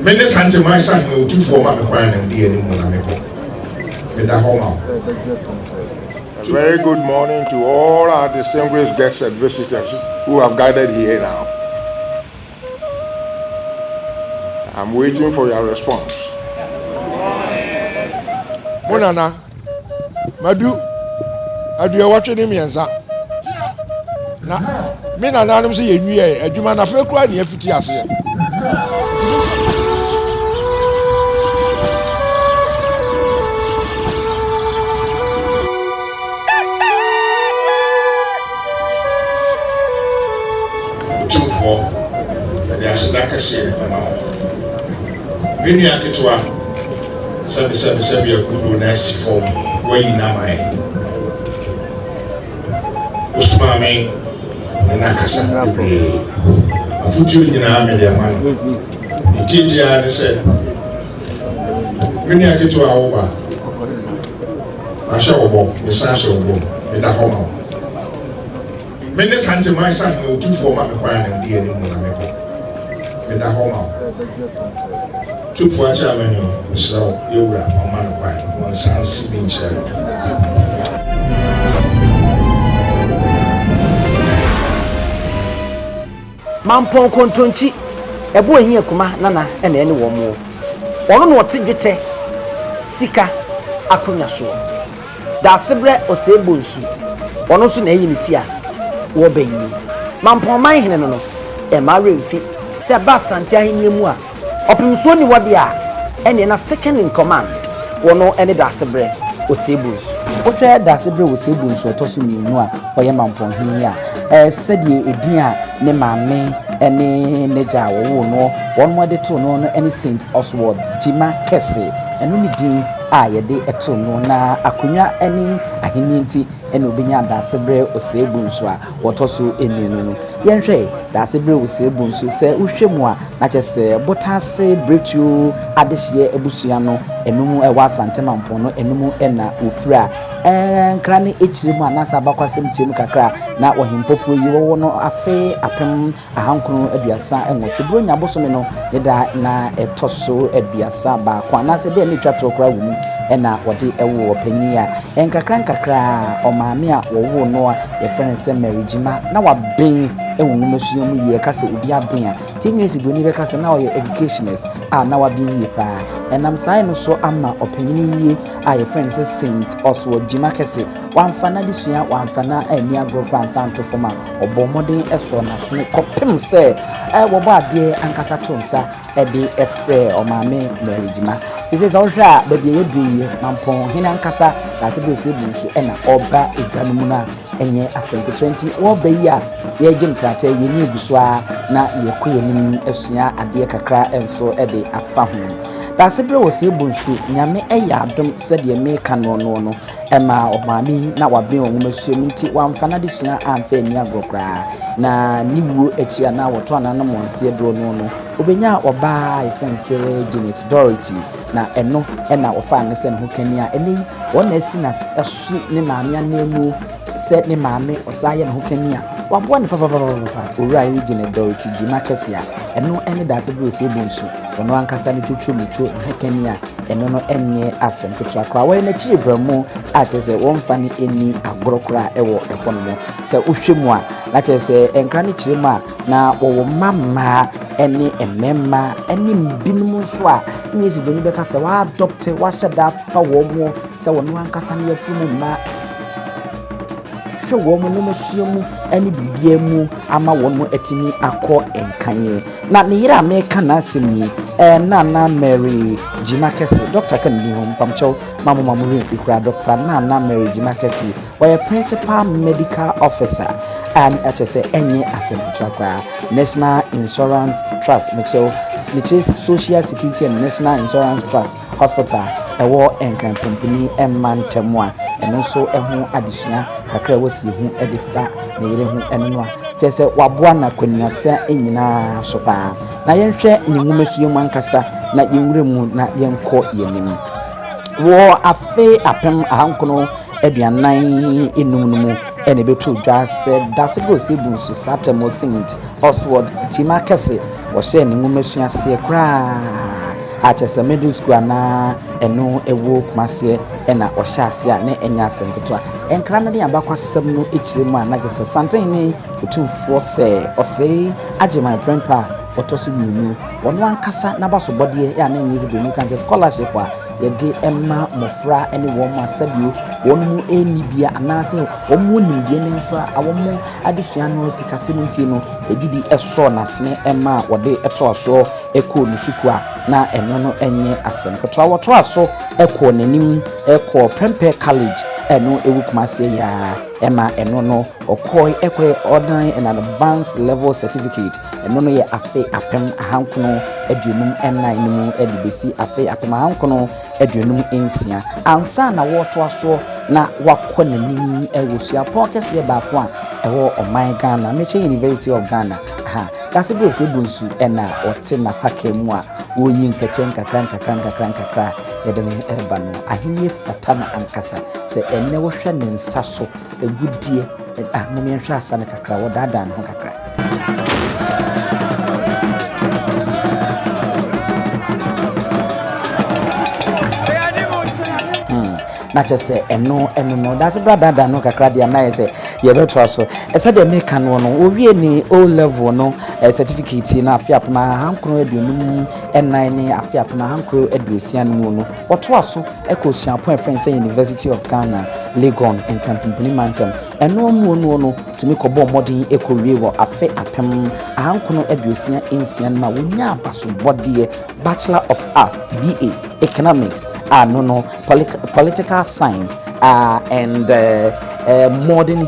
Many Santa my son will do for my crying and dear Monamico. And I home out. A very good morning to all our distinguished guests and visitors who have gathered here now. I'm waiting for your response. Monana, Madu, you watching him, Yansa? Me na nanum say yenwie adwuma na fe kura ne afiti ase tufo ya sadaka se na menu aketwa sabe akudo na sifom wayi na mai usmame na kasa afutu nyina amede amano ntitia ne se meni aketo awoba asha obo mesasha obo me da homa meni sante my son no tu for ma kwa na die ni mu na me ko me da homa tu for acha me no so yowura o ma no kwa won san si bi nche Mampong kontonchi ebo ehia kuma nana ene ene wo mo ono no otegwete sika akonya so Daasebre Osei Bonsu ono so na eyi niti a wo banyi Mampong Manhene no e ma remfi se ba Asante ahenia mu a opimso ni wode a ene na second in command wono ene Daasebre Osei Bonsu otwe Daasebre Osei Bonsu otoso mienu a oye Mampong hini a sedie edin a ne maame ene neja wo no won mo de to no ene Saint Oswald Jima Kese eno ni din a ye de eto no na akonwa ene ahini nti ene obinya Daasebre Osei Bonsu a wotoso emenu no yenhwe Daasebre Osei Bonsu se uhwemu a na chese botase bretu adehye ebusua no enum ewa Asante-Mampong no enum ena ofura krane echiremu anasa abakwasem chiremu kakra na ohimpopro yi wo no afe apem ahankunu aduasa enwotwe bronya bosome no yeda na etoso aduasa ba kwa anase de ni twatro kra wo mu ena wode ewo opanyini a enkakra omaame a wo no a ye friend se marriagema na waben enwunumesuo mu ye kase obi aben a tingresi boni be kase na oye educationist a na waben ye pa enam sai no so ama opanyini ye a ye friend se Saint Oswald Jima Kese wamfana disua wamfana ani agrokra mfanto foma obomoden eso na sene kopem se wobo ade ankasa tonsa ede efre omame marriagema sese za ohwa ba bia yeduye Mampong hina ankasa Daasebre Osei Bonsu ena oba edwanumu na enye asenko 20 wo bayi a ye gimtata ye ni egusua na ye koye nim esua ade kakra enso ede afa ho Daasebre Osei Bonsu nyame eya adom sede me kano no ema omami na waben onwumesuo nti wamfana disua amfa ni agrokra na niwuo echia na woto anana monse dro no obenya oba ifense Janet Dorothy na eno ena ofa ne se ne hokani a eni wona esi na asu ne maame anemu se ne maame osaye ne hokani a wabo ne papa owura Janet Dorothy Jima Kese a eno ene Daasebre Osei Bonsu ono ankasa ne twetwe muto hokani a eno no enye asem twetwa kwa we na chiribramu a tese wonfa ne eni agrokra ewo ekonomo se uhwemu a na tese enkra ne chirima na wo mama ene emema ene mbinum so a nyezi boni beka se wa adopt wa shada fa wo mo se wono ankasa ne afimu ma wo mo no mesuamu ani bibia mu ama wono etimi akọ enkanye na ne yira America na asemi Nana Mary Jima Kese Dr. Kennedy hom pamcho mamu refikura Dr. Nana Mary Jima Kese were principal medical officer and HSA enye asemputwa National Insurance Trust Mitchell Social Security and National Insurance Trust Hospital ewo enkan company emmantemwa eno so ehu adisua kakra wasi hu edifa na yire hu enno a chese waboa na kwaniasa enyina sopa na yenhwe ni nwumesuo mankasa na yenwuremu na yenko yenim wo afe apem ahankono aduanan enum ene betu dwa se Daasebre Osei Bonsu Saint Oswald Jima Kese wɔhyɛ ne nwoma suaseɛ koraa akyɛsɛ middle school ana ɛno ɛwɔ kumaseɛ ɛna ɔhyɛ ase a ne ɛnya asɛm ketewa ɛnkra no de abakɔ asɛm no ɛkyerɛ mu a na kyerɛ sɛ Asante-Mampong otumfoɔ sɛ Osei agye my grandpa ɔtɔ so mmienu wɔn ankasa n'abasobɔdeɛ yɛ a na nyɛ zibiri kan sɛ scholarship a yɛde ɛma mmɔfra ne wɔn mu asabio wɔn mu ɛni bia anaasɛ wɔn mu nimdeɛ ne nso a wɔn mu adesua no sikasɛ no ntie no ebi bi ɛsɔ n'asene ɛma wɔde ɛtɔ aso ɛkɔ ne suku a na ɛno no ɛnyɛ asɛm ketewa wɔtɔ aso ɛkɔ n'anim ɛkɔ Prempeh College ɛno ɛwɔ Kumase ya ɛma ɛno no ɔkɔ ordinary and advanced level certificate ɛno no yɛ afe apem ahankono aduonum ɛnan no mu ɛde besi afe apem ahankono aduonum nsia ansa na wɔtɔ aso na wakɔ n'anim ɛwɔ suapɔn kɛseɛ baako a ɛwɔ ɔman Ghana Meche University of Ghana Daasebre Osei Bonsu ɛna ɔte na paka mu a woyi nkɛkyɛ nkakra yɛde ne ɛba no ahemie fata na ankasa sɛ ɛnɛ wɔhwɛ ne nsa so agudie mommɛhwɛ asa ne kakra wɔdaadaa ne ho kakra na kyɛ sɛ ɛno no Daasebre daadaa no kakra deɛ na yɛ sɛ yɛbɛtoa so ɛsɛ deɛ meka no no owie ne O level no certificate na afi apema hankro aduonum ɛnan ne afi apema hankro aduosia no mu no wɔtoa so ɛkɔ suapɔn friends University of Ghana Legon and Campini Mountain ɛno mu no tumi kɔbɔ mmɔden ɛkɔwie wɔ afi apem hankro aduosia nsia no ma wonya abasobɔdeɛ Bachelor of Arts BA Economics no political science and modern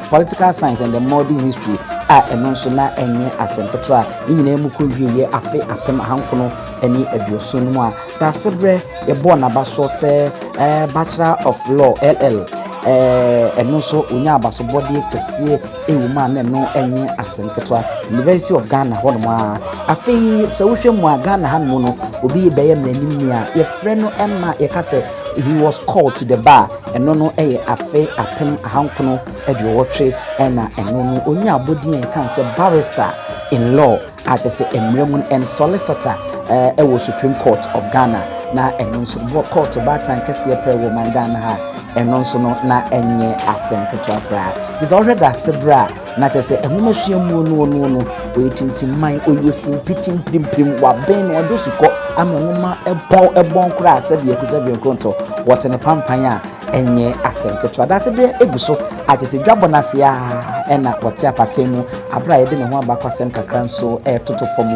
political science and the modern history ɛno nso na ɛnyɛ asɛm ketewa ne nyinaa mu kɔ wie afe apem ahankono ɛne aduoso no mu a Daasebre yɛbɔ n'aba so sɛ Bachelor of Law LL ɛno nso onya abasobɔdeɛ kɛseɛ ɛwɔ mu a na ɛno ɛnyɛ asɛm ketewa University of Ghana hɔ nom a afei sɛ wohwɛ mu a Ghana ha no no obi bɛyɛ mnanim ni a yɛfrɛ no ɛma yɛka sɛ he was called to the bar ɛno no ɛyɛ afe apem ahankono aduowɔtwe ɛna ɛno no onya abɔdeɛ kan sɛ barrister in law kyɛ sɛ emremu and solicitor ɛwɔ Supreme Court of Ghana na ɛno nso court baatan kɛseɛ pɛ wɔ man Ghana ha ɛno nso no na ɛnyɛ asɛm ketewa koraa gye sɛ ɔhwɛ Daasebre a na kyɛ sɛ ɛhoma suamuo no ɔyɛ tintimman ɔyɛ simpitim pimpim wabɛn no ɔde sukɔ ama nwoma ɛbɔn koraa sɛdeɛ kusɛdeɛ nkrontɔ wɔte ne pampan a ɛnyɛ asɛm ketewa Daasebre egu so akyɛ sɛ dwabɔ n'ase a ɛna wɔte apaka mu abra yɛde ne ho abakɔ asɛm kakra nso ɛtoto fam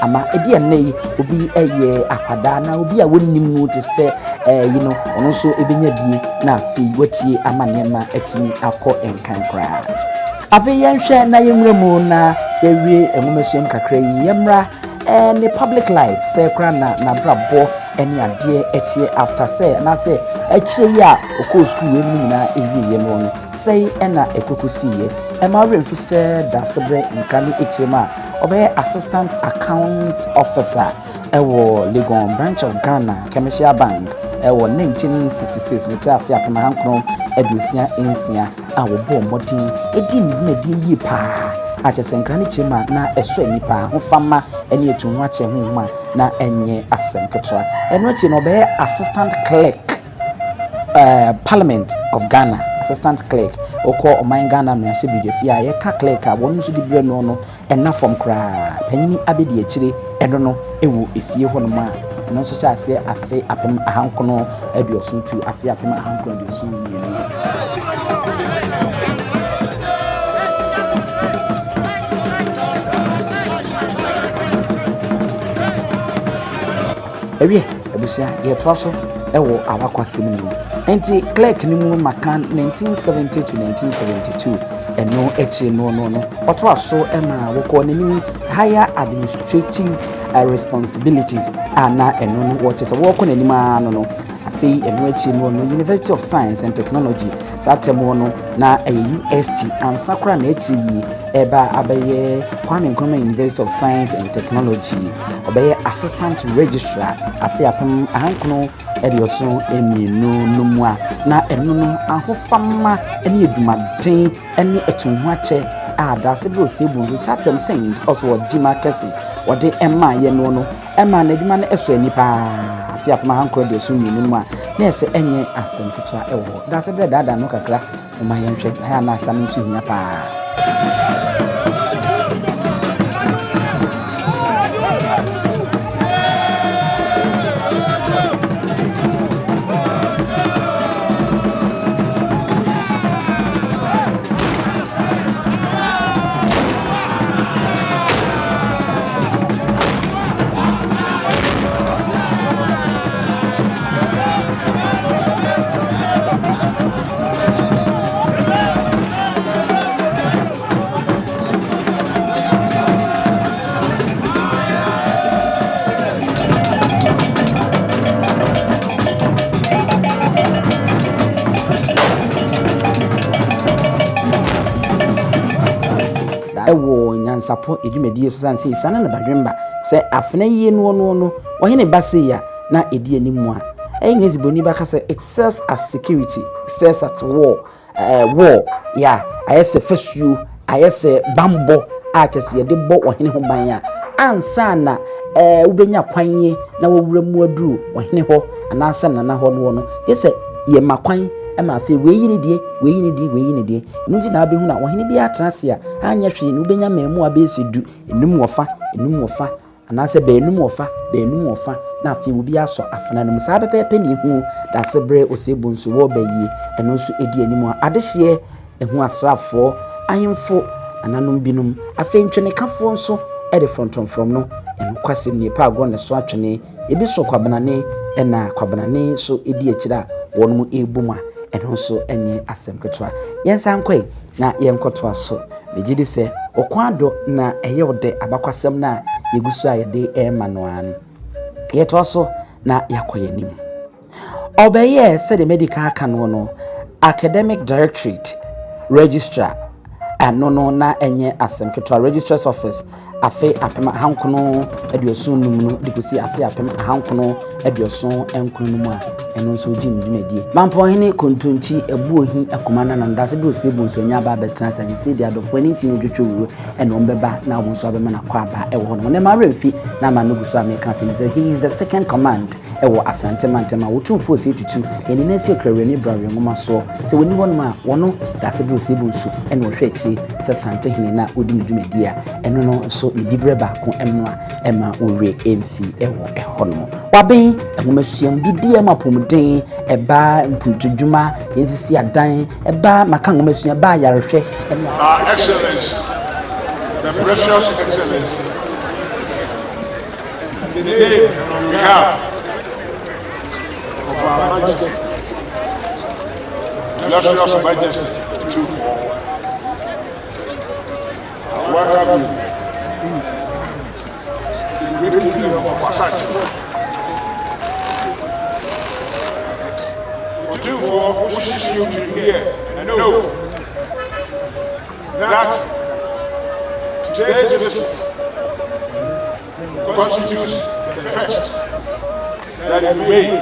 ama ebi ɛnɛ yi obi ɛyɛ akwadaa na obi a wɔnim mu te sɛ ɔno nso ebenya bie na afei wɔtie ama nneɛma atumi akɔ nkan koraa afei yɛnhwɛ na yɛnwura mu na yɛwie ɛnwomasuam kakra yi yɛmmra ne public life sɛ kora na nabrabɔ ɛne adeɛ ɛteɛ after sɛ anaasɛ akyire yi a ɔkɔɔ school wei mu nyinaa ɛwieɛ no sɛ ɛna ɛkɔkɔsiiɛ ɛma werɛmfi sɛ Daasebre nkra no ɛkyerɛ mu a ɔbɛyɛ assistant account officer ɛwɔ Legon branch of Ghana Commercial Bank ɛwɔ 1966 ne kyerɛ afe apem ahankono aduosia nsia a wɔbɔ mmɔden ɛdi ne dwumadie yie paa akyɛ sɛ nkra no kyerɛ mu a na ɛsɔ nipa ho fama ɛne ɛtu ho akyɛ ho ma na ɛnyɛ asɛm ketewa ɛno akyi no ɔbɛyɛ assistant clerk Parliament of Ghana assistant clerk ɔkɔ ɔman Ghana mmarahyɛ bidwafie a yɛka clerk a wɔn nso de brɛ no ɛna fam koraa panyini abɛdi akyire ɛno no ɛwɔ efie hɔ nom a ɛno nso hyɛ aseɛ afe apem ahankono aduoso tu afe apem ahankono aduoso mmienu ɛwie abusua yɛtoa so ɛwɔ awakwasɛm no enti clerk no mu maka 1970 to 1972 ɛno akyi no ɔtoa so ɛma wɔkɔ n'anim higher administrative responsibilities ana ɛno no wɔkyɛ sɛ wɔkɔ n'anim a no afei ɛno akyi no University of Science and Technology saa tɛmo no na ɛyɛ UST ansa kora na akyi yi ɛba abɛyɛ Kwame Nkrumah University of Science and Technology ɔbɛyɛ assistant registrar afei apem ahankono ɛdeɔso emienu no mu a na ɛno no ahofama ɛne edumaden ɛne etunhu akyɛ Daasebre Osei Bonsu Satem Saint Oswald Jima Kesi wode Emma ye no Emma na adwuma no eso ani pa afia pama hanko de so minu mu a na ese enye asem ketua ewo Daasebre dada no kakra o ma yenhwe na ya na asam nso hia pa ewo nyansapo edwumadi esusan sei sana na badwemba se afena yie no ohene base ya na edi animu a enye ziboni baka se it serves as security, it serves at war ya ayese fesuo ayese bambo a chese ye de bo ohene ho ban ya ansa na ubenya kwanye na wawura mu aduru ohene ho anasa na ho no yese ye makwan ema afi weyini die nunti na abehu na ohene bi atrase a anya hwe no benya memu abesi du enum wofa anase be enum wofa na afi obi aso afana no musa pepepe ne hu Daasebre Osei Bonsu wo bayi eno nso edi animu a adehye ehu asrafo ahemfo ananom binum afi ntwene kafo nso e de from no eno kwasem ne pa ago ne so atwene ebi so kwabanane na kwabanane so edi akira wonum ebuma eno so enye asem ketwa yensa nkoi na yenkotoa so megidi se okwado na eyode abakwasem na yegusu ayede emanoan yeto so na yakoyenim obeye said the medical kanwo no academic directorate registrar no na enye asem ketwa registrar's office afi apem ahankono aduosun num no dikusi afi apem ahankono aduosun enkunu num a eno so jim dwumadie Manhene kontonchi ebuohi akomana na Daasebre Osei Bonsu nya ba betra sanyese dia dofo ni ntini dwetwo eno mbeba na wo so abema na kwa ba ewo no ne ma remfi na ma no guso American say he is the second command ewo Asante-Mampong wotumfo Osei tutu eni na si okrawre ni brawe ngoma so se woni won ma wono Daasebre Osei Bonsu eno hwe achi se Asante-Hene na odi dwumadie a eno no so dibre ba ko emwa ema ore emfi ewo ehono waben ehomasuam bibia mapomden eba mpuntudwuma yesisi adan eba maka ngomasuam ba yarehwe Excellency, the precious excellency, in the name and on behalf of our Majesty, illustrious Majesty, I welcome you to the great kingdom of Asante. Therefore, wishes you to hear and know that today's visit constitutes the first that we made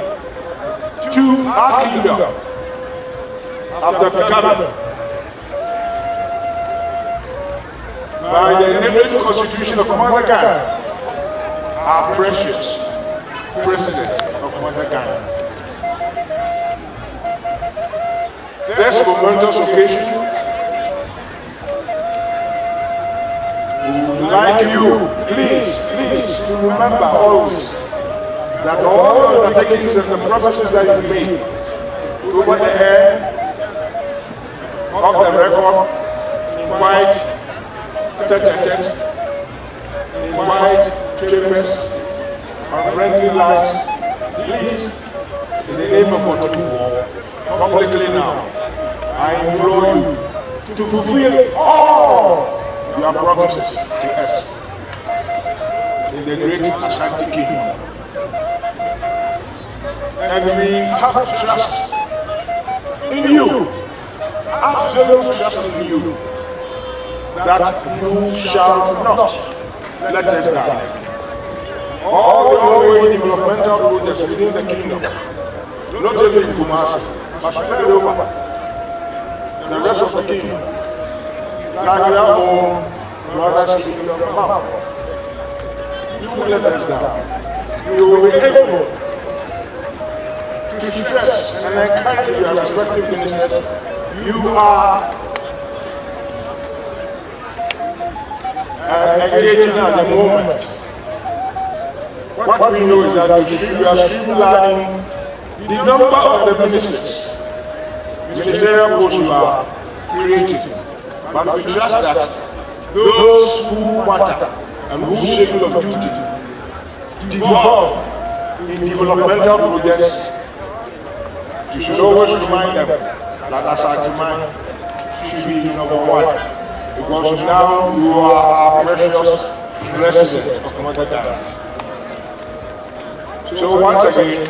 to our kingdom after becoming, by the enabling constitution of Mother Ghana, our precious president of Mother Ghana. This momentous occasion, we would like you, please, to remember always that all the undertakings and the promises that you made over the air, off the record, in white, tete-a-tete, in white chambers, on friendly lives, please, in the name of God, publicly now, I implore you to fulfill all your promises to us in the great Asante Kingdom. And we have trust in you, absolute trust in you, that you shall not let us down. All the ongoing developmental projects within the kingdom, not only in Kumasi, but spread over the rest of the kingdom, Ghanaian brothers in your mouth. You will let us down. You will be able to stress and encourage your respective ministers. You are engaging at the moment. What we know is that you are streamlining the number of the ministers, ministerial posts you are creating. But we trust that those who matter and whose schedule of duty devolve in developmental projects, you should always remind them that Asante-Mampong should be number one. Because now you are our precious president of Mother Ghana. So once again,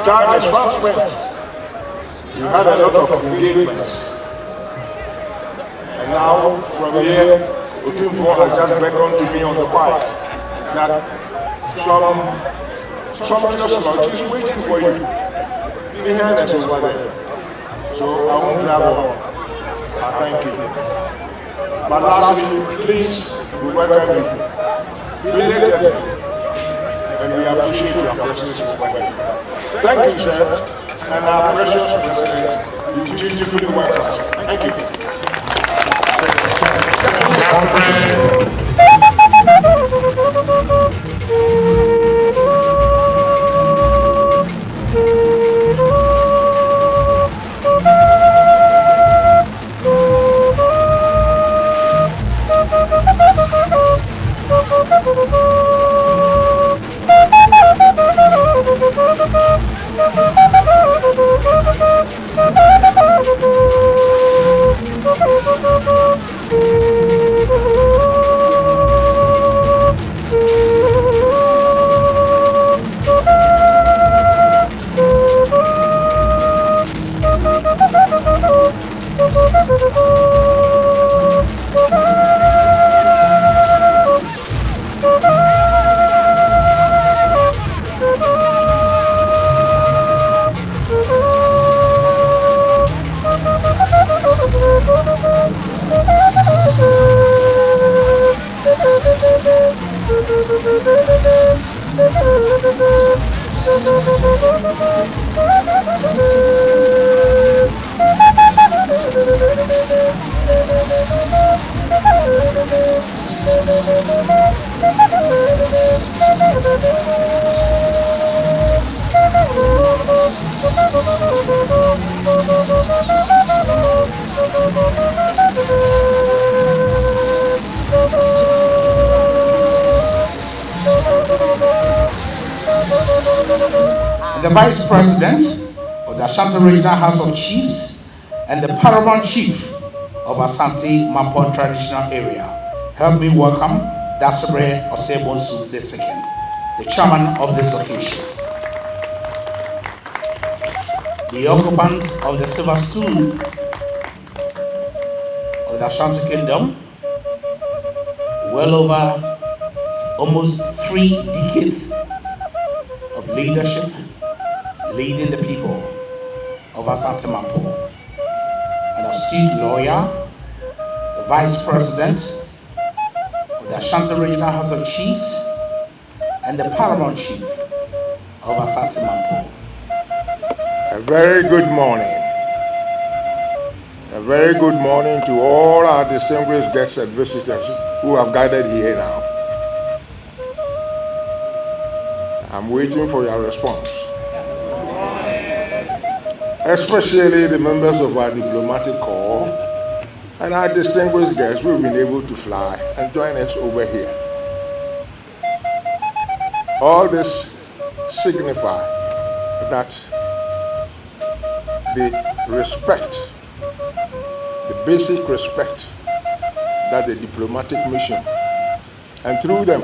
time is fast spent. You had a lot of engagements. And now, from here, Otumfo has just beckoned to me on the part that some sumptuous lodge is waiting for you behind us over there. So I won't travel on. I thank you. But lastly, please, we welcome you. Belatedly, and we appreciate your presence over here. Thank you, sir, and our precious president, you dutifully welcome. Thank you. The Vice President of the Ashanti Regional House of Chiefs and the Paramount Chief of Asante-Mampong Traditional Area, help me welcome Daasebre Osei Bonsu II, the chairman of this occasion. The occupants of the silver stool of the Ashanti Kingdom, well over almost 3 decades of leadership, leading the people of Asante-Mampong, an astute lawyer, the Vice President of the Ashanti Regional House of Chiefs, and the Paramount Chief of Asante-Mampong. A very good morning. A very good morning to all our distinguished guests and visitors who have gathered here now. I'm waiting for your response. Especially the members of our diplomatic corps and our distinguished guests who have been able to fly and join us over here. All this signifies that the respect, the basic respect that the diplomatic mission, and through them,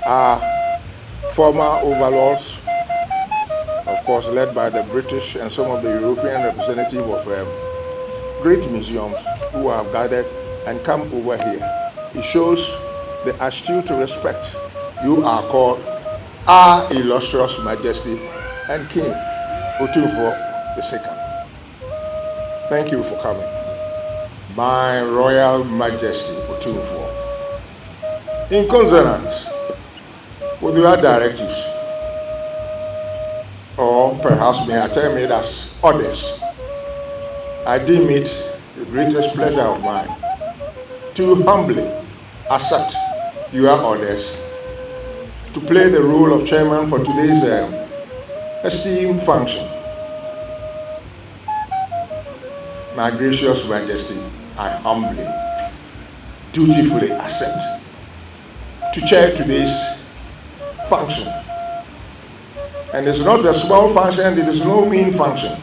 our former overlords, of course led by the British and some of the European representatives of great museums who have gathered and come over here. It shows the astute respect you are called our illustrious Majesty and King Otumfo II. Thank you for coming. My Royal Majesty Otumfuo, in consonance with your directives, or perhaps may I term it as orders, I deem it the greatest pleasure of mine to humbly accept your orders to play the role of chairman for today's esteemed function. My gracious Majesty, I humbly, dutifully accept to chair today's function. And it's not a small function, it is no mean function.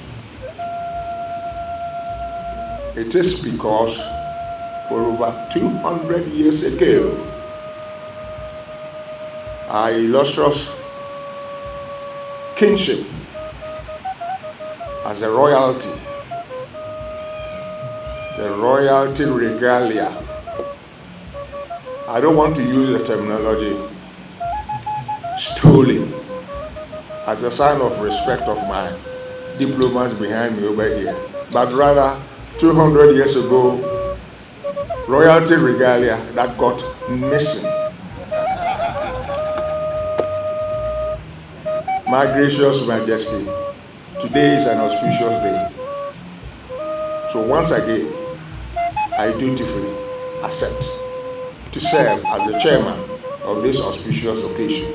It is because for over 200 years ago, our illustrious kingship as a royalty, the royalty regalia. I don't want to use the terminology stolen as a sign of respect of my diplomats behind me over here, but rather 200 years ago, royalty regalia that got missing. My gracious Majesty, today is an auspicious day. So once again, I dutifully accept to serve as the chairman of this auspicious occasion.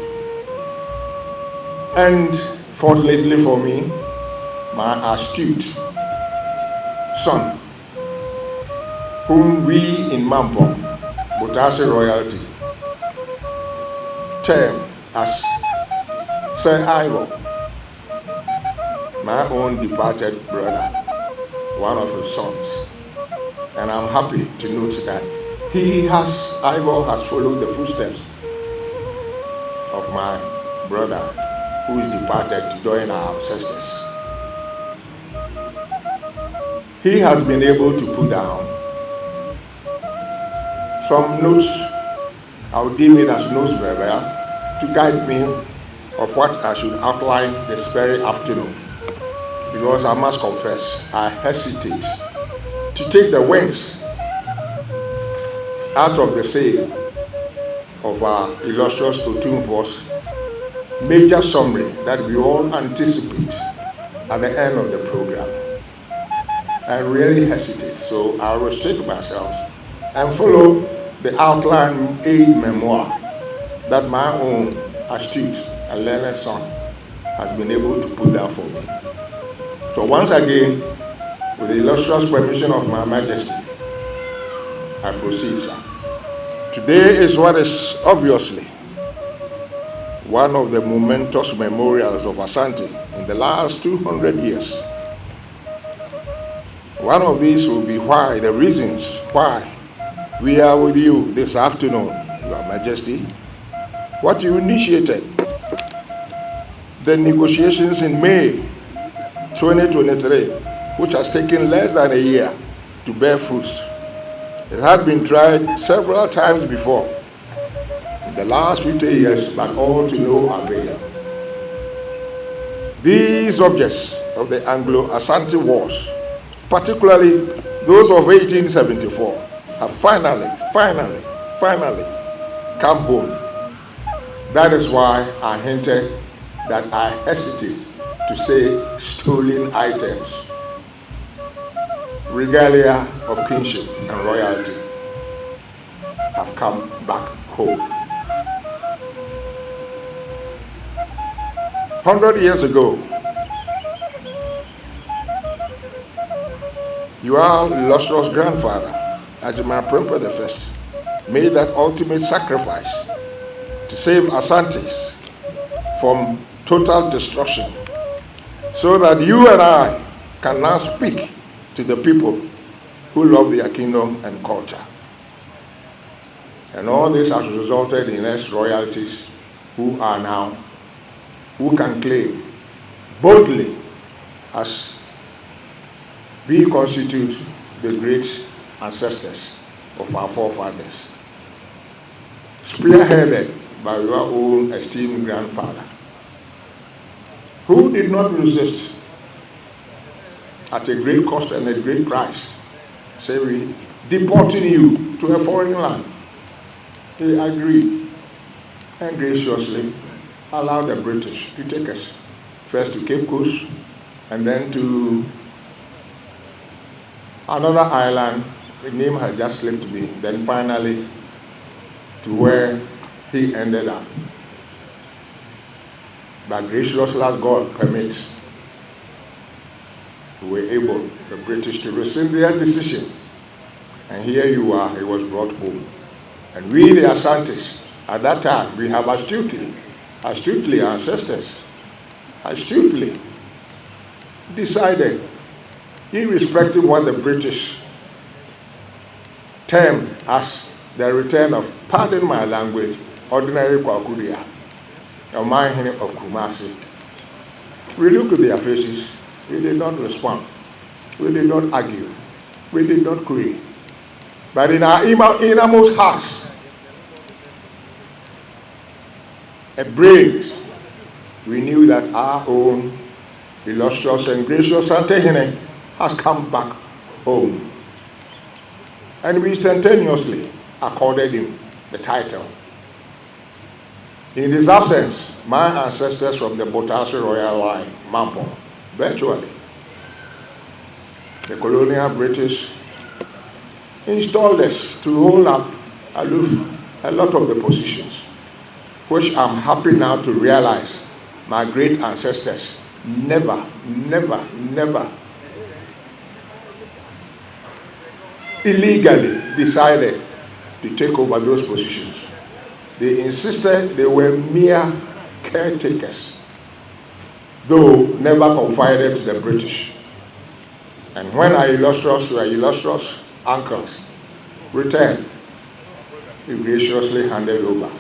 And fortunately for me, my astute son, whom we in Mampong, Butasi royalty, term as Sir Ivo, my own departed brother, one of his sons. And I'm happy to note that Ivo has followed the footsteps of my brother who is departed to join our ancestors. He has been able to put down some notes, I would deem it as notes verbal, to guide me of what I should outline this very afternoon. Because I must confess, I hesitate to take the wings out of the sail of our illustrious Otumfuo's major summary that we all anticipate at the end of the program. I really hesitate, so I'll restrict myself and follow the outline aid memoir that my own astute and learned son has been able to put down for me. So once again, with the illustrious permission of my Majesty, I proceed, sir. Today is what is obviously one of the momentous memorials of Asante in the last 200 years. One of these will be the reasons why we are with you this afternoon, Your Majesty. What you initiated, the negotiations in May 2023, which has taken less than a year to bear fruits. It had been tried several times before, in the last 50 years, but all to no avail. These objects of the Anglo-Asante Wars, particularly those of 1874, have finally come home. That is why I hinted that I hesitate to say stolen items, regalia of kingship and royalty have come back home. 100 years ago, your illustrious grandfather, Asante-Mampong I, made that ultimate sacrifice to save Asantes from total destruction, so that you and I can now speak to the people who love their kingdom and culture. And all this has resulted in us royalties who can claim boldly as we constitute the great ancestors of our forefathers, spearheaded by your own esteemed grandfather, who did not resist at a great cost and a great price, say we deporting you to a foreign land. They agreed and graciously allowed the British to take us first to Cape Coast and then to another island. The name has just slipped me. Then finally to where he ended up. But graciously, as God permits, we were able, the British, to rescind their decision. And here you are, he was brought home. And we, the Asantes, at that time, we have astutely, our ancestors, astutely decided, irrespective of what the British termed as the return of, pardon my language, ordinary Kwakuria, a Manhene of Kumasi. We look at their faces, we did not respond, we did not argue, we did not query. But in our innermost hearts, a brains, we knew that our own illustrious and gracious Asante has come back home. And we instantaneously accorded him the title. In his absence, my ancestors from the Botase royal line, Mampong, virtually, the colonial British installed us to hold up aloof a lot of the positions, which I'm happy now to realize my great ancestors never illegally decided to take over those positions. They insisted they were mere caretakers, though never confided to the British. And when our illustrious uncles returned, we graciously handed over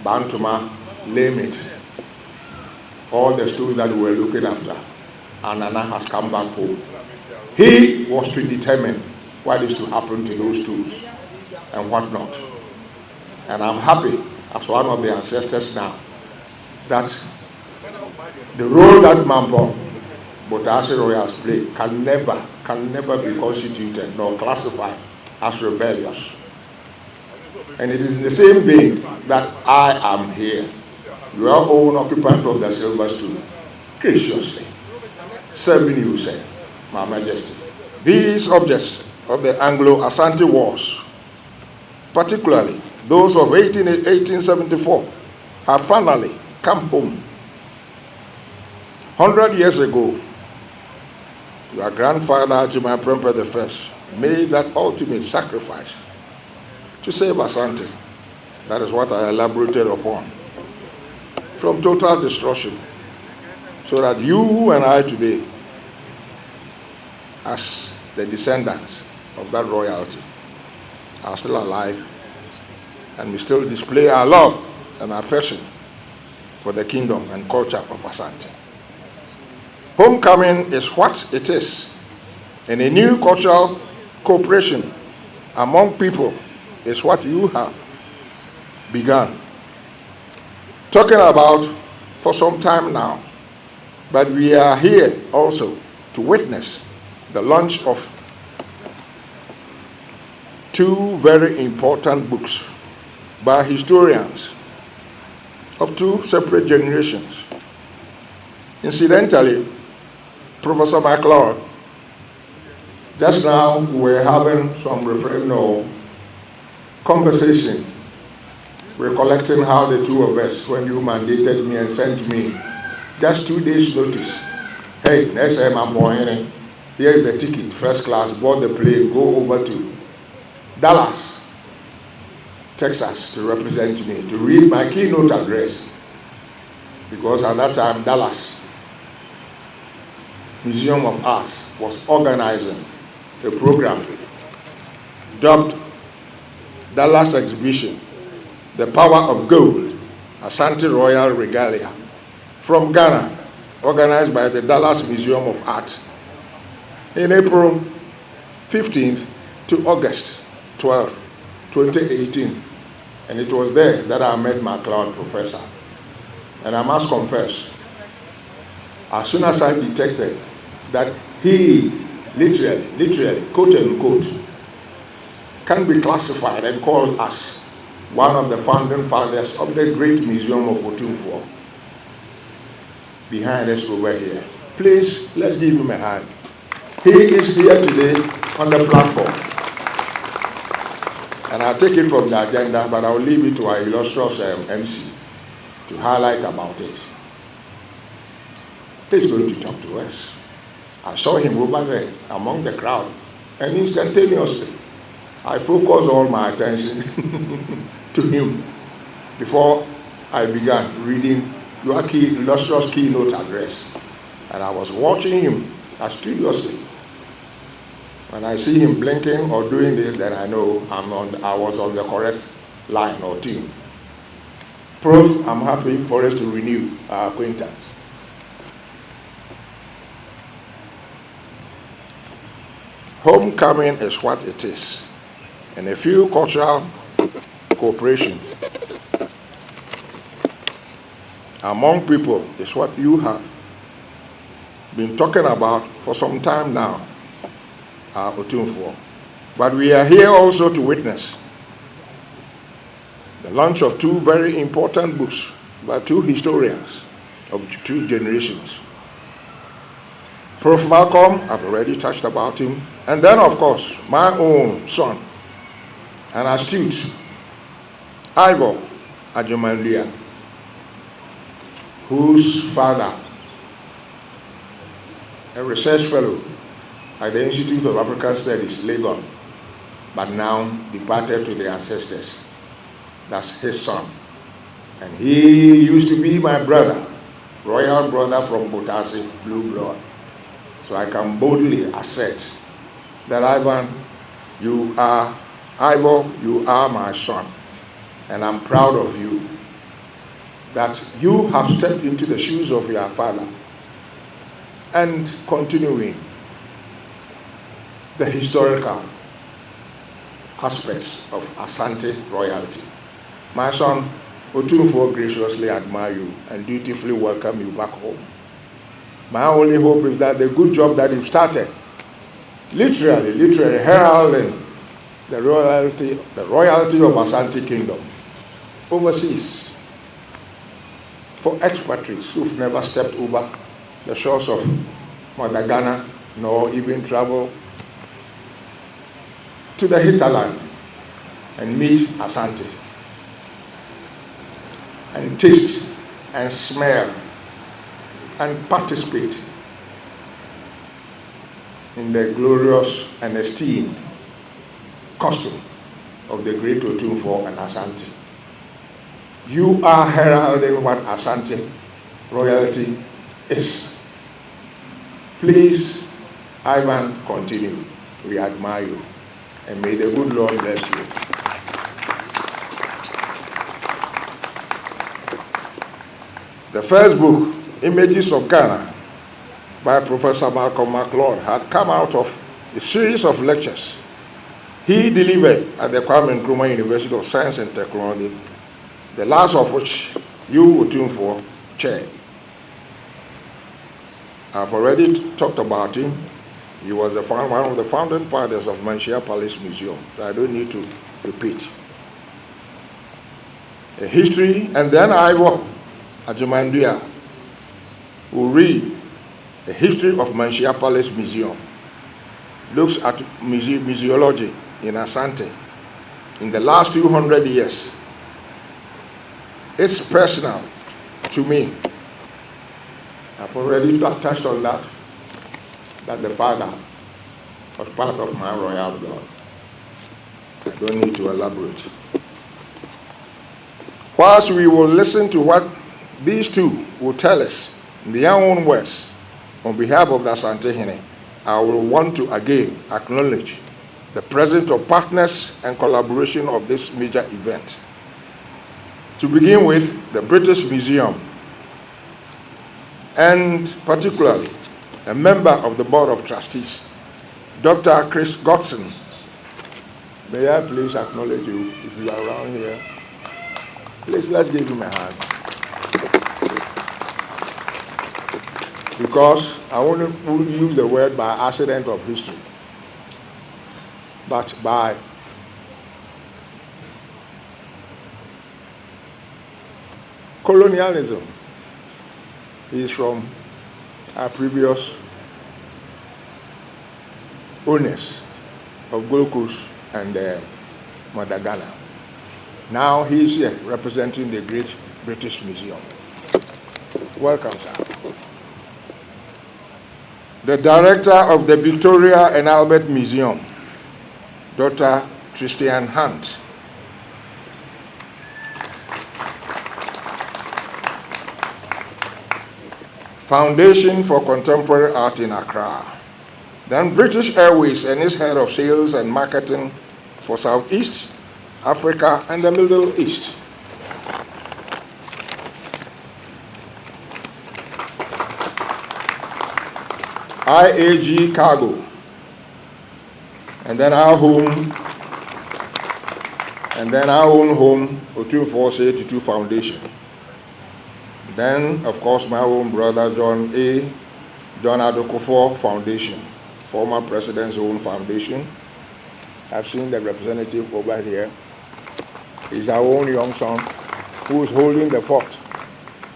Bantuma, Limit, all the stools that we were looking after, and Nana has come back home. He was to determine what is to happen to those stools and what not. And I'm happy, as one of the ancestors now, that the role that Mampong, Botase Royals play can never be constituted nor classified as rebellious. And it is the same vein that I am here, your own occupant of the silver stool, graciously serving you, sir, my majesty. These objects of the Anglo-Asante Wars, particularly those of 1874, have finally come home. 100 years ago, your grandfather, Juma Prempe I, made that ultimate sacrifice to save Asante. That is what I elaborated upon. From total destruction, so that you and I today, as the descendants of that royalty, are still alive, and we still display our love and affection for the kingdom and culture of Asante. Homecoming is what it is, and a new cultural cooperation among people is what you have begun talking about for some time now. But we are here also to witness the launch of two very important books by historians of two separate generations. Incidentally, Professor MacLeod, just now we were having some conversation, recollecting how the two of us, when you mandated me and sent me just 2 days notice, hey, next time I'm Manhene, here is the ticket, first class, board the plane, go over to Dallas, Texas, to represent me, to read my keynote address, because at that time Dallas Museum of Arts was organizing a program dubbed Dallas Exhibition, The Power of Gold, Asante Royal Regalia, from Ghana, organized by the Dallas Museum of Art, in April 15th to August 12th, 2018. And it was there that I met my MacLeod professor. And I must confess, as soon as I detected that He literally, quote unquote, can be classified and called as one of the founding fathers of the great museum of Otumfuo. Behind us over here. Please, let's give him a hand. He is here today on the platform. And I'll take it from the agenda, but I'll leave it to our illustrious MC to highlight about it. He's going to talk to us. I saw him over there among the crowd, and instantaneously, I focused all my attention to him before I began reading your illustrious keynote address. And I was watching him assiduously. When I see him blinking or doing this, then I know I was on the correct line or team. Prof, I'm happy for us to renew our acquaintance. Homecoming is what it is, and a few cultural cooperation among people is what you have been talking about for some time now, Otumfuo. But we are here also to witness the launch of two very important books by two historians of two generations. Prof. Malcolm, I've already touched about him, and then of course my own son, an astute Ivor Ajumanlia, whose father, a research fellow at the Institute of African Studies, Lagos, but now departed to the ancestors. That's his son. And he used to be my brother, royal brother from Botasi, blue blood. So I can boldly assert that Ivor, you are my son. And I'm proud of you that you have stepped into the shoes of your father and continuing the historical aspects of Asante royalty. My son, Otumfuo graciously admire you and dutifully welcome you back home. My only hope is that the good job that you've started, literally heralding the royalty of Asante Kingdom overseas for expatriates who've never stepped over the shores of Mother Ghana, nor even travel to the hinterland and meet Asante and taste and smell and participate in the glorious and esteemed custom of the great Otumfuo and Asante. You are heralding what Asante royalty is. Please, Ivan, continue. We admire you. And may the good Lord bless you. The first book, Images of Ghana, by Professor Malcolm MacLeod, had come out of a series of lectures he delivered at the Kwame Nkrumah University of Science and Technology, the last of which you, Otumfuo, chaired. I've already talked about him. He was one of the founding fathers of Manhene Palace Museum, so I don't need to repeat. A history, and then Ivor Ajumandia will read the history of Manhene Palace Museum, looks at museology in Asante in the last 200 years. It's personal to me. I've already touched on that the father was part of my royal blood. I don't need to elaborate. Whilst we will listen to what these two will tell us in their own words on behalf of the Asante-Hene, I will want to again acknowledge the presence of partners and collaboration of this major event. To begin with, the British Museum, and particularly a member of the Board of Trustees, Dr. Chris Godson. May I please acknowledge you if you are around here. Please, let's give him a hand. because I won't use the word by accident of history, but by colonialism. He is from our previous owners of Gold Coast and Ghana. Now he is here representing the Great British Museum. Welcome, sir. The director of the Victoria and Albert Museum, Dr. Christian Hunt. Foundation for Contemporary Art in Accra. Then British Airways and its head of sales and marketing for Southeast Africa and the Middle East. IAG Cargo. And then our home, Otumfuo 82 Foundation. Then, of course, my own brother, John Adokofo Foundation, former president's own foundation. I've seen the representative over here. He's our own young son who is holding the fort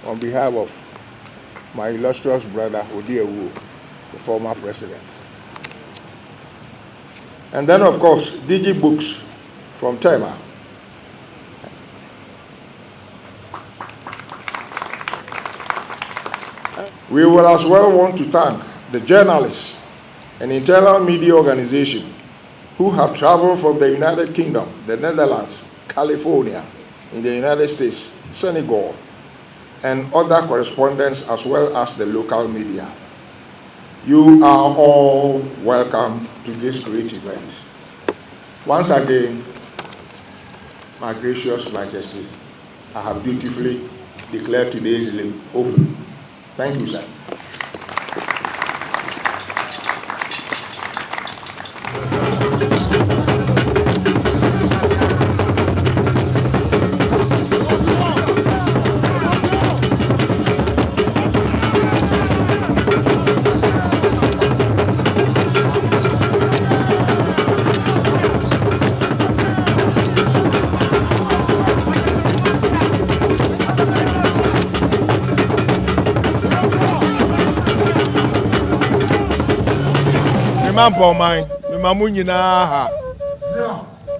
on behalf of my illustrious brother, Odiewu, the former president. And then, of course, Digi Books from Tema. We will as well want to thank the journalists and internal media organizations who have traveled from the United Kingdom, the Netherlands, California, in the United States, Senegal, and other correspondents as well as the local media. You are all welcome to this great event. Once again, my gracious Majesty, I have dutifully declared today's limb open. Thank you, sir.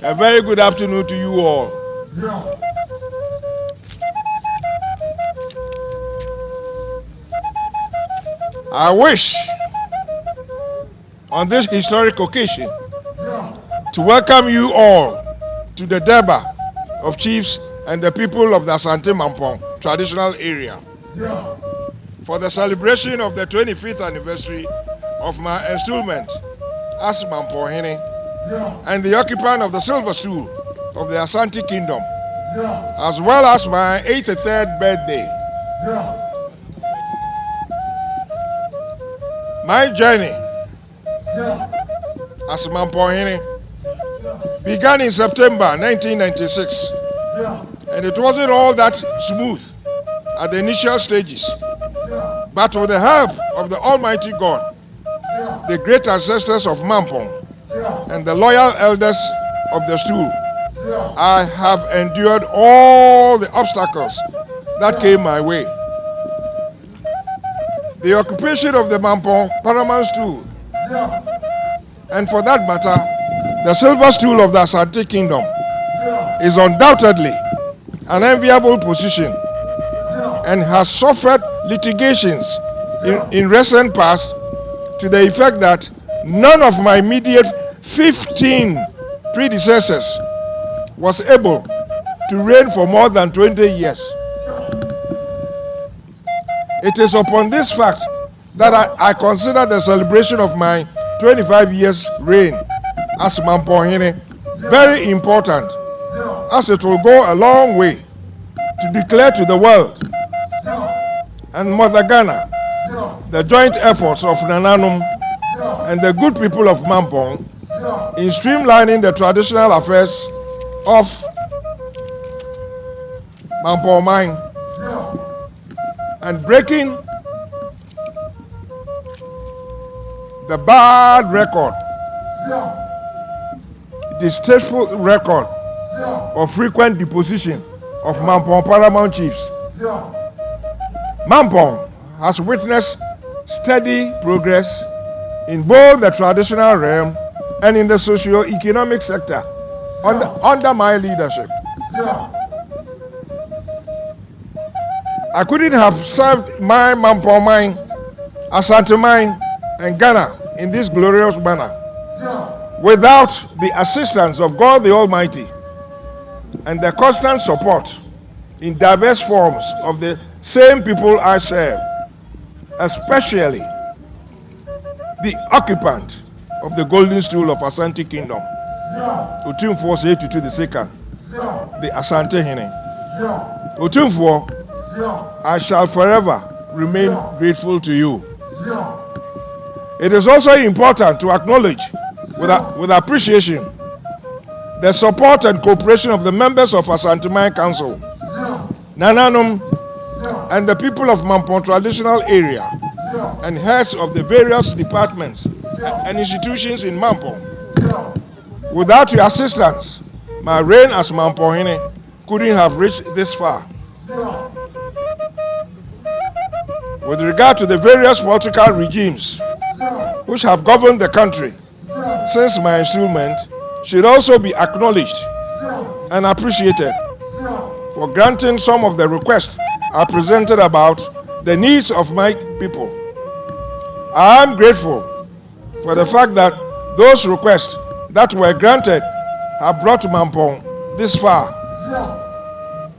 A very good afternoon to you all. I wish on this historic occasion to welcome you all to the Durbar of Chiefs and the people of the Asante-Mampong traditional area for the celebration of the 25th anniversary of my installment as Manhene and the occupant of the silver stool of the Asante Kingdom, as well as my 83rd birthday. My journey as Manhene began in September 1996, and it wasn't all that smooth at the initial stages, but with the help of the Almighty God, the great ancestors of Mampong, and the loyal elders of the stool, I have endured all the obstacles that came my way. The occupation of the Mampong paramount stool, and for that matter, the silver stool of the Asante Kingdom, is undoubtedly an enviable position and has suffered litigations in recent past to the effect that none of my immediate 15 predecessors was able to reign for more than 20 years. It is upon this fact that I consider the celebration of my 25 years reign as Manhene very important, as it will go a long way to declare to the world and Mother Ghana the joint efforts of Nananum and the good people of Mampong in streamlining the traditional affairs of Mampong mine and breaking the bad record, distasteful record of frequent deposition of Mampong paramount chiefs. Mampong has witnessed steady progress in both the traditional realm and in the socio-economic sector under my leadership. I couldn't have served my Mampong mine, Asante mine, and Ghana in this glorious manner without the assistance of God the Almighty and the constant support in diverse forms of the same people I serve, especially the occupant of the golden stool of Asante Kingdom, Otumfuo Osei the second, the Asante-Hene. Otumfuo, I shall forever remain grateful to you. It is also important to acknowledge with appreciation the support and cooperation of the members of Asante Council, Nananum, and the people of Mampong traditional area, and heads of the various departments and institutions in Mampong. Without your assistance, my reign as Manhene couldn't have reached this far. With regard to the various political regimes which have governed the country since my installment, should also be acknowledged and appreciated for granting some of the requests I presented about the needs of my people. I am grateful for the fact that those requests that were granted have brought Mampong this far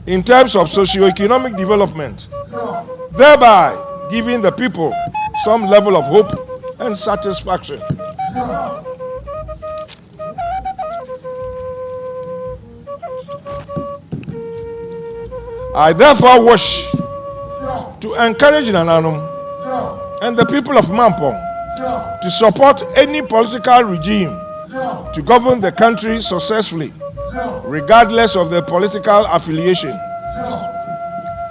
in terms of socio-economic development, thereby giving the people some level of hope and satisfaction. I therefore wish to encourage Nananum and the people of Mampong to support any political regime to govern the country successfully, regardless of their political affiliation.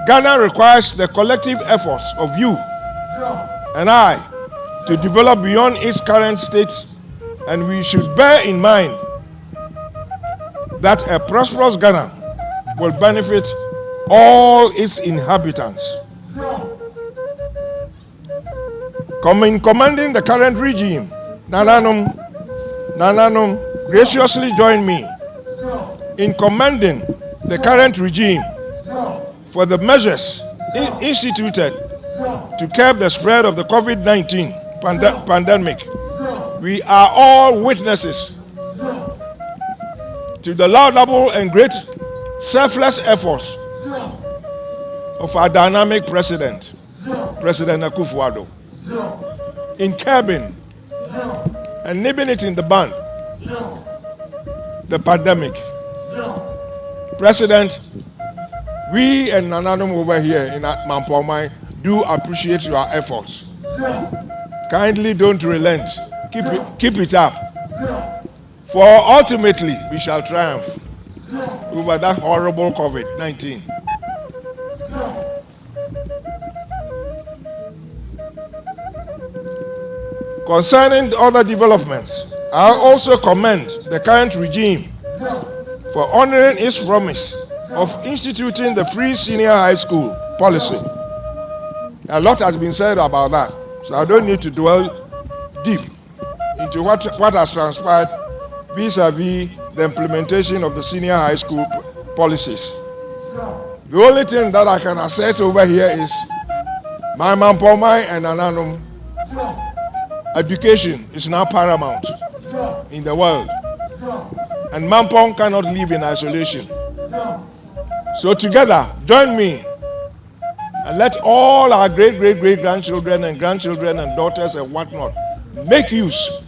Ghana requires the collective efforts of you and I to develop beyond its current state, and we should bear in mind that a prosperous Ghana will benefit all its inhabitants. In commending the current regime, Nananum graciously join me in commending the current regime for the measures instituted to curb the spread of the COVID-19 pandemic. We are all witnesses to the laudable and great selfless efforts of our dynamic President Akufo-Addo, in curbing and nibbling it in the bud, the pandemic. President, we and Nananum over here in Mampong do appreciate your efforts. Kindly don't relent. Keep it up. For ultimately we shall triumph over that horrible COVID-19. Concerning other developments, I also commend the current regime for honoring its promise of instituting the free senior high school policy. A lot has been said about that, so I don't need to dwell deep into what has transpired vis-a-vis the implementation of the senior high school policies. The only thing that I can assert over here is my Mampong and Nananum, education is now paramount in the world, and Mampong cannot live in isolation. So together, join me and let all our great-great-great-grandchildren and grandchildren and daughters and whatnot make use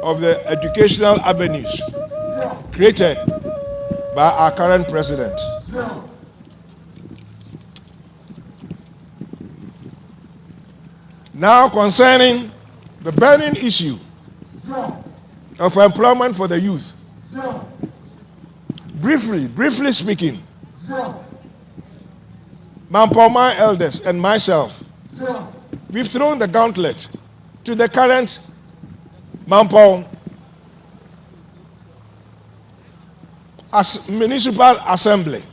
of the educational avenues created by our current president. Now concerning the burning issue of employment for the youth. Briefly speaking, Mampong elders and myself, we've thrown the gauntlet to the current Mampong, as municipal assembly,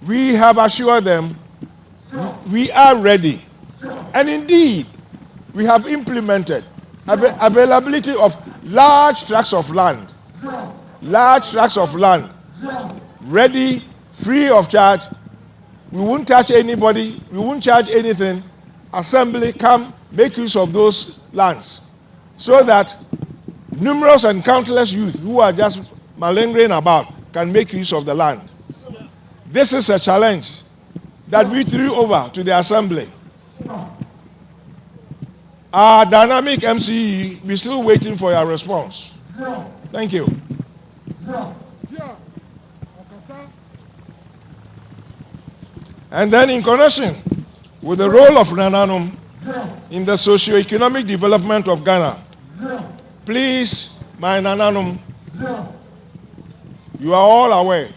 we have assured them we are ready. And indeed, we have implemented availability of large tracts of land, ready, free of charge. We won't touch anybody, we won't charge anything. Assembly come make use of those lands so that numerous and countless youth who are just malingering about can make use of the land. This is a challenge that we threw over to the assembly. Our dynamic MCE, we're still waiting for your response. Thank you. And then in connection with the role of Nananum in the socio-economic development of Ghana, please, my Nananum, you are all aware.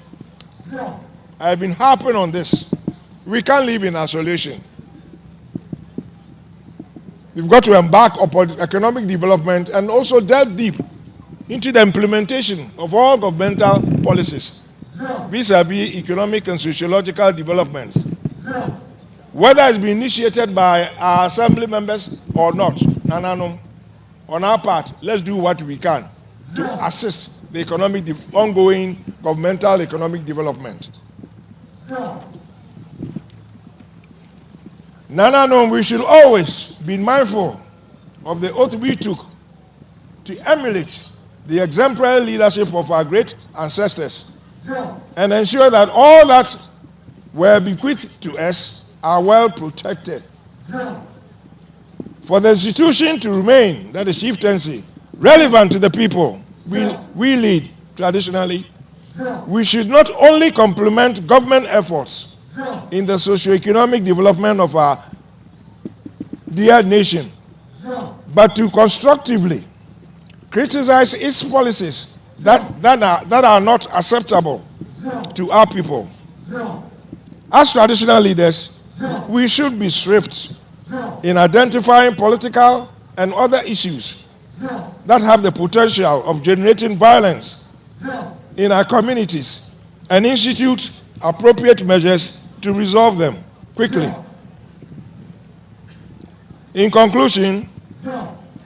I've been harping on this. We can't live in isolation. We've got to embark upon economic development and also delve deep into the implementation of all governmental policies vis-a-vis economic and sociological developments. Whether it's been initiated by our assembly members or not, Nananum, on our part, let's do what we can to assist the ongoing governmental economic development. Nananum, we should always be mindful of the oath we took to emulate the exemplary leadership of our great ancestors and ensure that all that were bequeathed to us are well protected. For the institution to remain, that is chieftaincy, relevant to the people we lead traditionally, we should not only complement government efforts in the socio-economic development of our dear nation, but to constructively criticize its policies that are not acceptable to our people. As traditional leaders, we should be swift in identifying political and other issues that have the potential of generating violence in our communities and institute appropriate measures to resolve them quickly. In conclusion,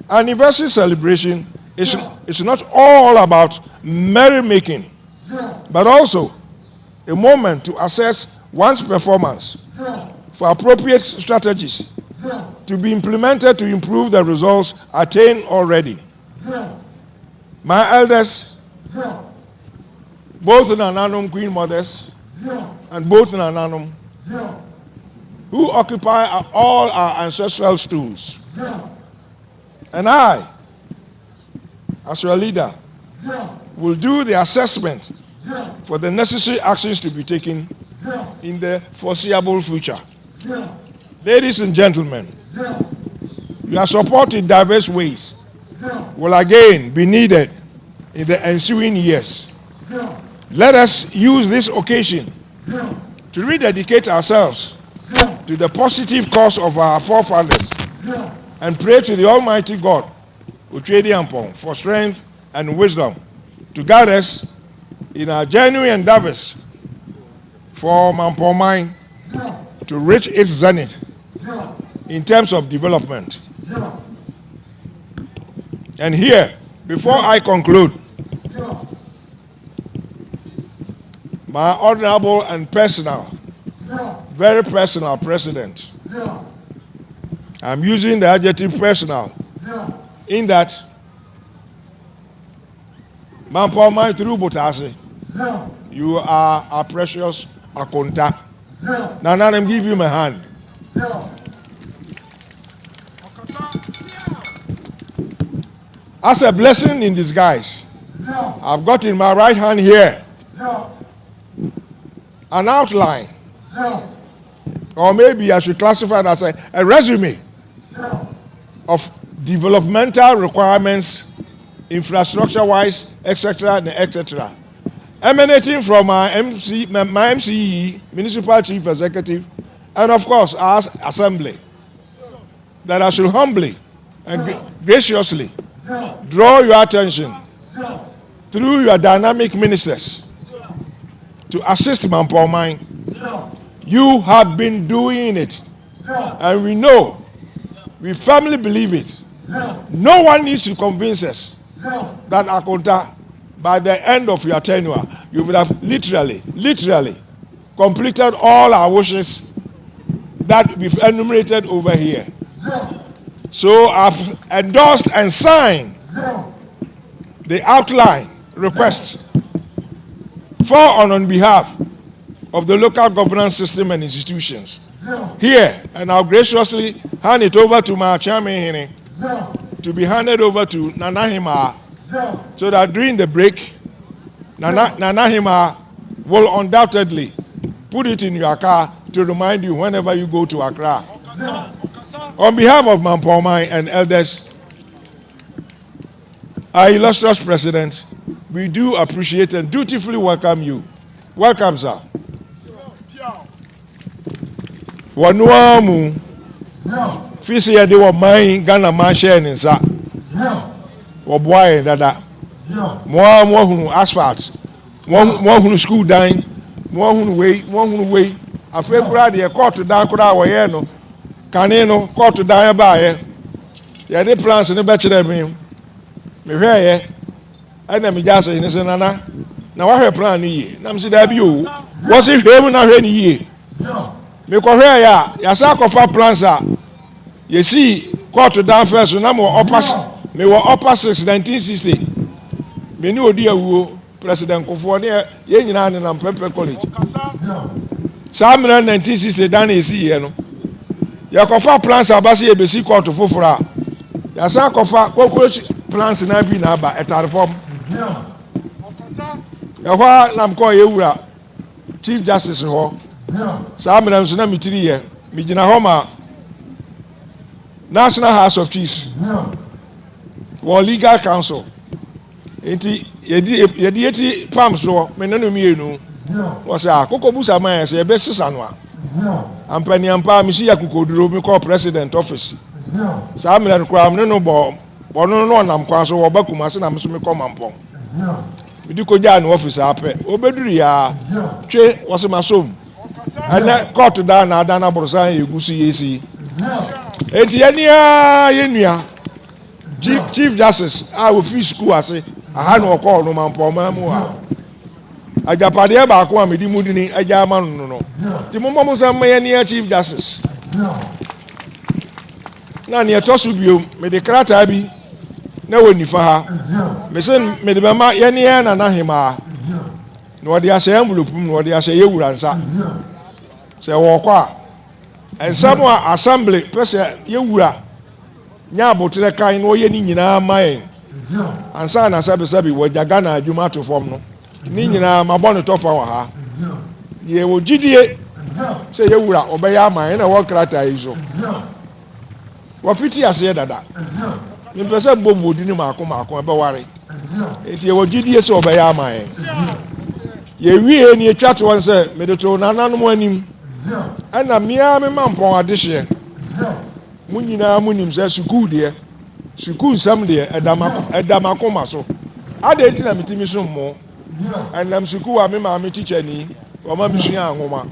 anniversary celebration is not all about merrymaking, but also a moment to assess one's performance for appropriate strategies to be implemented to improve the results attained already. My elders, both Nananum Queen Mothers and both Nananum, who occupy all our ancestral stools, and I, as your leader, will do the assessment for the necessary actions to be taken in the foreseeable future. Ladies and gentlemen, your support in diverse ways will again be needed in the ensuing years. Let us use this occasion to rededicate ourselves to the positive cause of our forefathers and pray to the Almighty God, Asante-Mampong, for strength and wisdom to guide us in our genuine endeavors for Mampong mine to reach its zenith in terms of development. And here, before I conclude, my honorable and personal, very personal president, I'm using the adjective personal in that Mampong mine through Botase, you are a precious Akonta. Now I'm give you my hand. As a blessing in disguise, I've got in my right hand here an outline, or maybe I should classify it as a resume of developmental requirements, infrastructure-wise, etc., etc., emanating from my MCE, Municipal Chief Executive, and of course, our Assembly, that I should humbly and graciously draw your attention through your dynamic ministers to assist Mampong. You have been doing it, and we firmly believe it. No one needs to convince us that Akonta, by the end of your tenure, you will have literally completed all our wishes that we've enumerated over here. So I've endorsed and signed the outline request for and on behalf of the local governance system and institutions here, and I'll graciously hand it over to my chairman to be handed over to Nanahima, so that during the break, Nanahima will undoubtedly put it in your car to remind you whenever you go to Accra. On behalf of Mampong and elders, our illustrious president, we do appreciate and dutifully welcome you. Welcome, sir. Wanuamu fisi ya de wamai Ghana manhene nsa wabwaye dada mo hunu asphalt mo hunu school dan mo hunu wei afa kura de court dan kura woye no kane no court dan ba ye ya de plans ne be kire me hwe ye ana me jase ni se nana na wa hwe plan ni yi na me se da bi o wo se hwe mu na hwe ni yi me ko hwe ya sa ko fa plans a ye see court down first na me upper 6 1960 me ni odi awuo president Kofo ne ye nyina ne na Mpempe college sa me 1960 dan e see ye no ya ko fa plans abase ye be see court fofora ya sa ko fa cockroach plans na bi na aba etare form ya ho na mko ye wura chief justice ho sa me nso na mitiri ye mi gina ho ma National House of Chiefs, legal council. Enti yedi palms so me no mienu. Was a kokobusa man say be sisanwa. Ampani ampa mi si yakukoduro mi call president office. Sa me no kwa me no bo no nam kwa so wo bakuma se na me so me call Mampong. Mi di ko ja no office ape. Obeduru ya twe wose masom. Ana court da na adana borosan egusi yesi. Eti yenua Chief Justice we free school ase aha no call no Mampong mu ha ajapade ba ko amedi mudini aja ma no ti mommo sam yenua Chief Justice na ne etosu biom me de krata bi na woni fa ha me sen me de ma yenua na Nahima no de ase envelope no de ase yewura nsa se wo kwa and some assembly person yewura nya abotre kan no ye ni nyina man ansa na sabi wajaga na adwuma to fom no ni nyina mabon to fa wa ha ye wo gidie se yewura obeya man na wo krata izo wo fiti ase dada ni pese bobo di ni mako be ware eti ye wo gidie se obeya man ye wie ni etwa to won se me de to nananom anim ana mia me Mampong adehye munyina munim se school de school sam de edamako maso ade ntina mitimi so mo anam school a me ma me teacher ni o ma bisua anwoma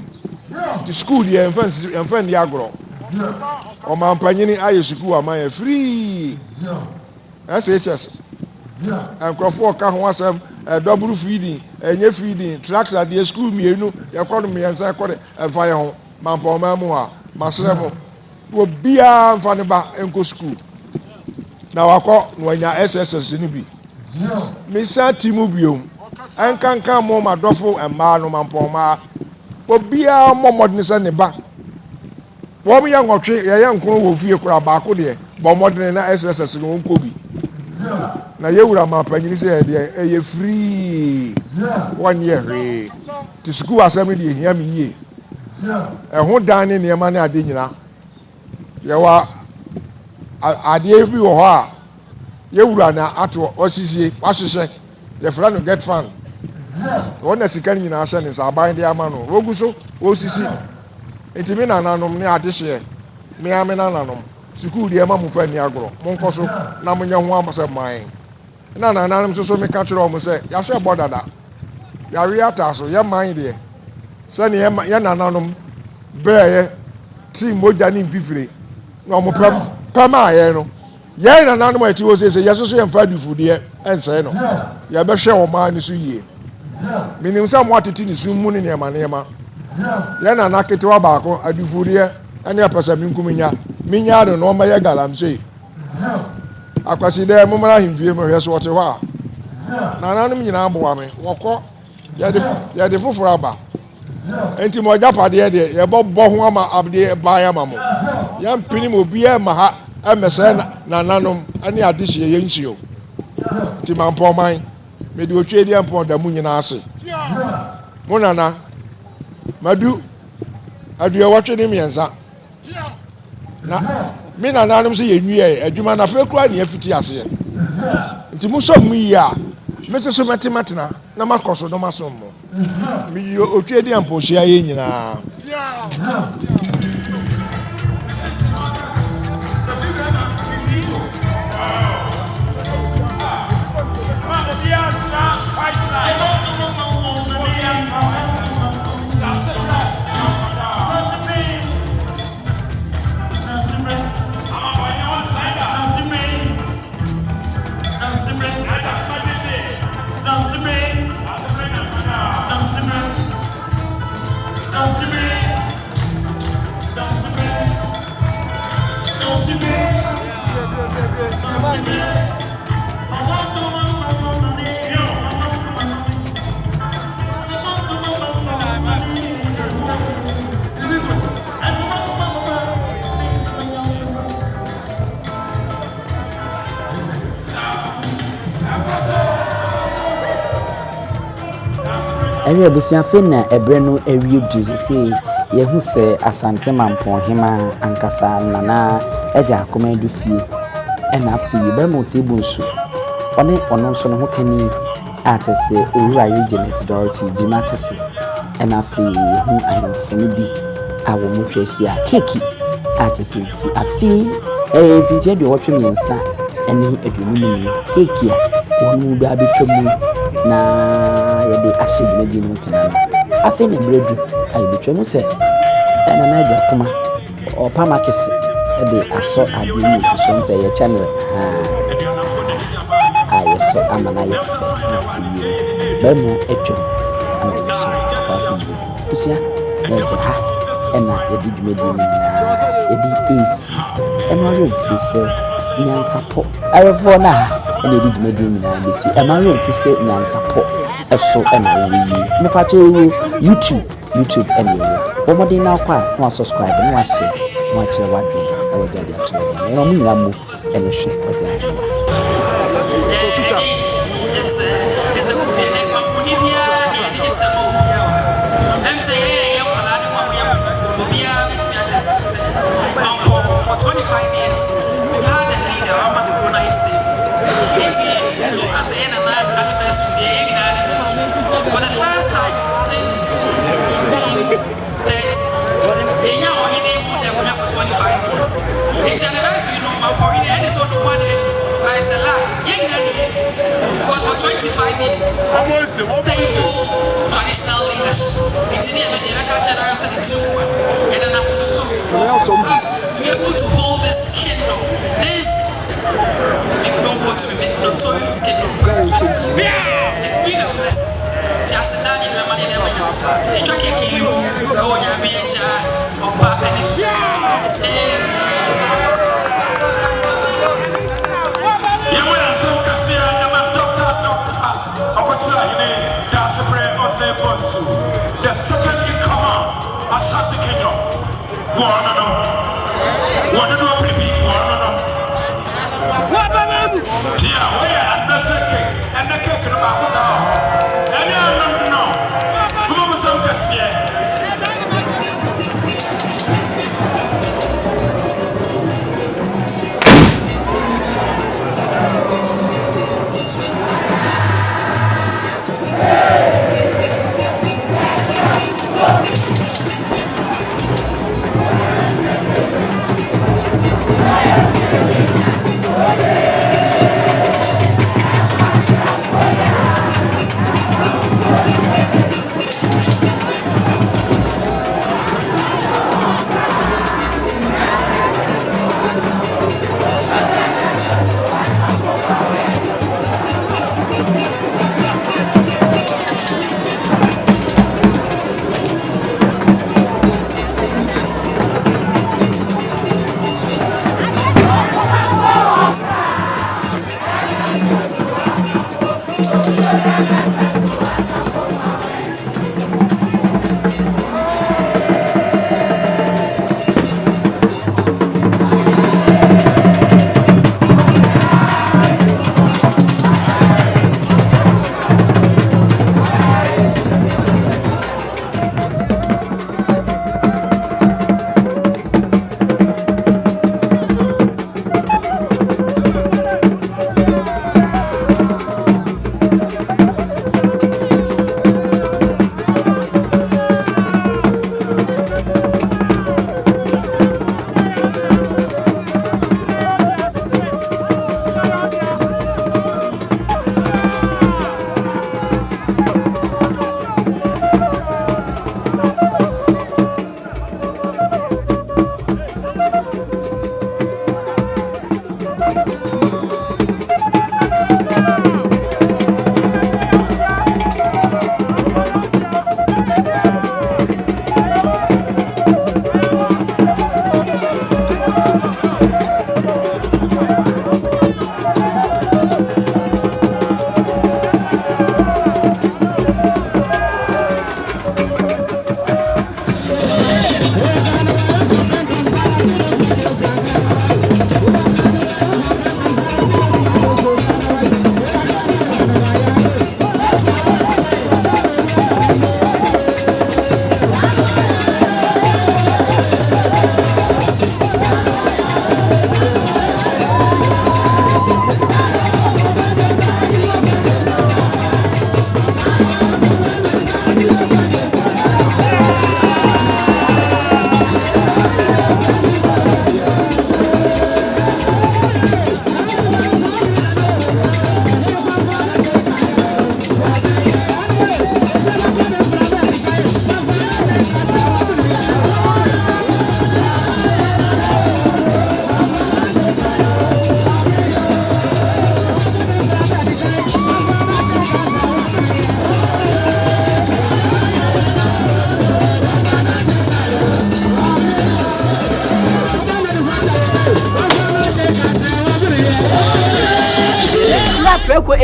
the school de enfan de agro o ma mpanyini aye school ama ya free SHS enkrofo ka ho asem double feeding enye feeding tracks at the school mienu yakọdụ m ya nsa yakọdụ efa ya ho Mampong mu a masere mo wo bia mfa ne ba enko school na wakọ no anya SSS ni bi me sa timu biom enkankan mo madofo emma no Mampong ma wo bia momod ne se ne ba wo mi ya nwotwe ya nkon wo fie kura ba ko de bo modne na SSS no nko bi na yewura mapanyini se ye free 1 year to school assembly de hia mi yie ho dan ne ne ma ne ade nyina ye wa ade bi wo ho a yewura na ato osisi wahwehwe ye fra no get fund wona sika nyina ahye ne sa ban de ama no wogu so osisi enti mi nananom ne ade hye mi ame nananom School dear mamma for any agro, Moncoso, Namunya one was a mine. None and I'm so me catch almost say, Yasha Bodada. Yariata, so your mind dear. Sunny Yananum, Bear, Team Mojani Vivre, no more Pama, Yan and animal to us is a Yasu and Fadi food dear, and say no. Yabasha or mine is ye. Meaning some wanted to soon moon in your manema. Yan and Naki to Abaco, I do food here, and your person Minkumina, Minya, and all my galam say. I can see there, Mumma him view me as what you are. Nanam Yamboame, walk up, ya the fool for Abba. Enti mo japa de de ye bo ho ama abde baaya mamo ya mpini mo bia ma ha emese na nanom ani adehye ye nhio ti Mampong man me de otwe de ampon da mu nyina ase mo nana madu adu ye watwe ne miensa na me nananom se ye nwie adwuma na fe kura ne afiti ase nti mo so mu yi a me to so matematena na makoso do maso mo mi otwe di amposia ye nyina Every abusiafo na ebre no ewie Jesus say ye hu se Asante-Mampong hema ankasa nana eja akoma du fie ena afi be mo se Bonsu one ono so no ho kani atese owura Janet Dorothy jima kese ena afi hu ayofo no bi awo mo twesi a keki atese afi vije de wotwe miensa ene edunu ni keki a wonu ba betwamu na yede ashedme di no kinana afi ne bredu ayi betwamu se ena na ja kuma o pama kese de aso ade ni so nse ye channel ayi so amana ye se be mo etwam ana so usia nse ha ena yede dwuma di ni na yede is ena re fise Nyansapo arefo na ena yede dwuma di ni na besi ena re fise Nyansapo eso ena wo me pa che YouTube ena wo mo din na kwa na subscribe na wa share na che wa dwe awo jadi atwe na mo nyina mo ena hwe oja it's a good like Mampong and it's a I'm saying you are not for 25 years we've had a leader about the Corona history. So as an anniversary, for the first time since 1930, for 25 years. It's an anniversary, Mampong, and it's only one I said, because for 25 years, stable traditional leadership. It's in the culture and an to be able to hold this kingdom, this notorious kingdom. It's been a blessing. Daasebre Osei Bonsu, the second in command, Asante-Kingdom. What do I believe? Yeah, we are the cake and the cake in the back was out. And I don't know. Who was some cassia?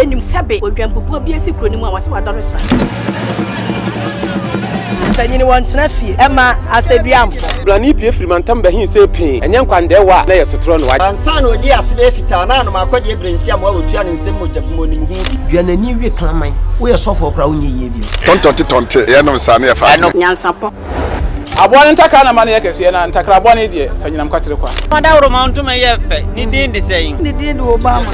enim sebe odwampupu bi esi kroni mu a wase wadoresra Tanyini wantena fie ema aseduamfo blani pie frimantam bahin se pin enye nkwande wa na yesotro no wa ansa na odi asebe fita na no makodi ebrensi am wa otua ne nsem mojabmo nim hu duanani wie klaman wo ye sofo kra wo nye yie bi tonte ye no sane ya fa Nyansapo aboa ntaka na mane yekese na ntakra aboa ne de fanyinam kwatere kwa Mada woro mantuma ye fe ni din de sei ni din de Obama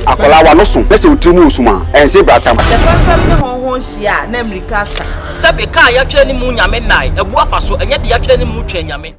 akola wa no so pese utrimu usuma ense bratam tefafam ne honhon hia na America sa sabe ka ya twa ni mu nyame nai ebu afa so enye de ya twa ni mu twa nyame